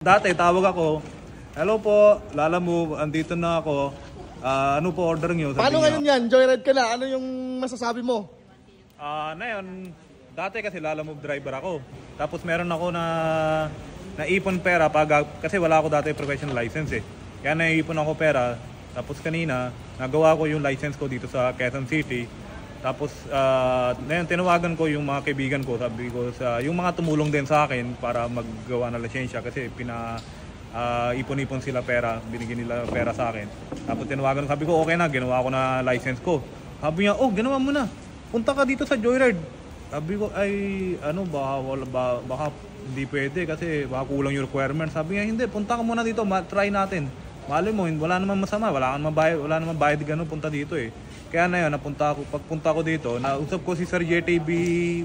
Dati tawag ako, hello po, Lalamove, andito na ako. Ano po order nyo? Paano ngayon yan? Joyride ka na. Ano yung masasabi mo? Ngayon, dati kasi Lalamove driver ako. Tapos meron ako na naipon pera kasi wala ako dati professional license eh. Kaya naipon ako pera. Tapos kanina, nagawa ko yung license ko dito sa Quezon City. Tapos ngayon tinawagan ko yung mga kaibigan ko, sabi ko yung mga tumulong din sa akin para maggawa ng lisensya kasi ipon-ipon sila pera, binigyan nila pera sa akin. Tapos tinawagan ko, sabi ko okay na, ginawa ko na license ko. Sabi niya, oh ginawa mo na, punta ka dito sa Joyride. Sabi ko ay ano baka hindi pwede kasi baka kulang yung requirement. Sabi niya hindi, punta ka muna dito, try natin. Mali mo, wala naman masama, wala naman bayad gano'n, punta dito eh. Kaya na yun, pagpunta ko dito, nausap ko si Sir JTB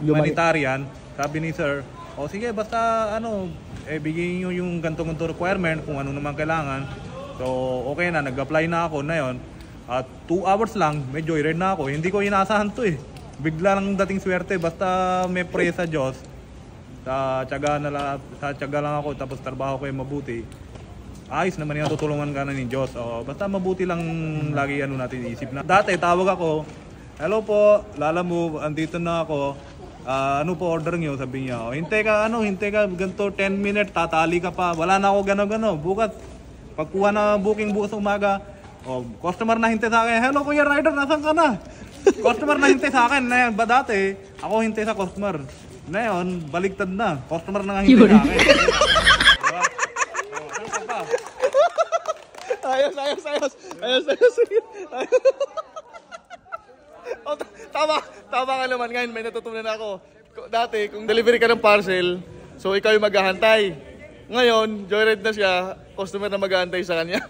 Humanitarian. Sabi ni Sir, o sige basta bigyan nyo yung ganto-ganto requirement kung ano naman kailangan. So okay na, nag-apply na ako na yun. At 2 hours lang, may joyride na ako. Hindi ko inaasahan to eh. Bigla lang dating swerte, basta may pray sa Diyos. Sa tiyaga lang ako, tapos trabaho ko yung mabuti. Ayos naman yung tutulungan ka na ni Diyos. Basta mabuti lang lagi natin isip na. Dati tawag ako, hello po, Lalamove, andito na ako. Ano po order nyo? Sabi niya, hintay ka, ganito 10 minutes, tatali ka pa. Wala na ako gano-gano. Bukas, pagkuha na booking bukas umaga, customer na hintay sa akin, hello Kuya Rider, nasan ka na? Customer na hintay sa akin. Na ba dati, ako hintay sa customer. Ngayon, baligtad na. Customer na nga hintay sa akin. Ayos. Tama ka naman. Ngayon may natutunan ako. Dati, kung delivery ka ng parcel, so ikaw yung maghahantay. Ngayon, joyride na siya, customer na maghahantay sa kanya.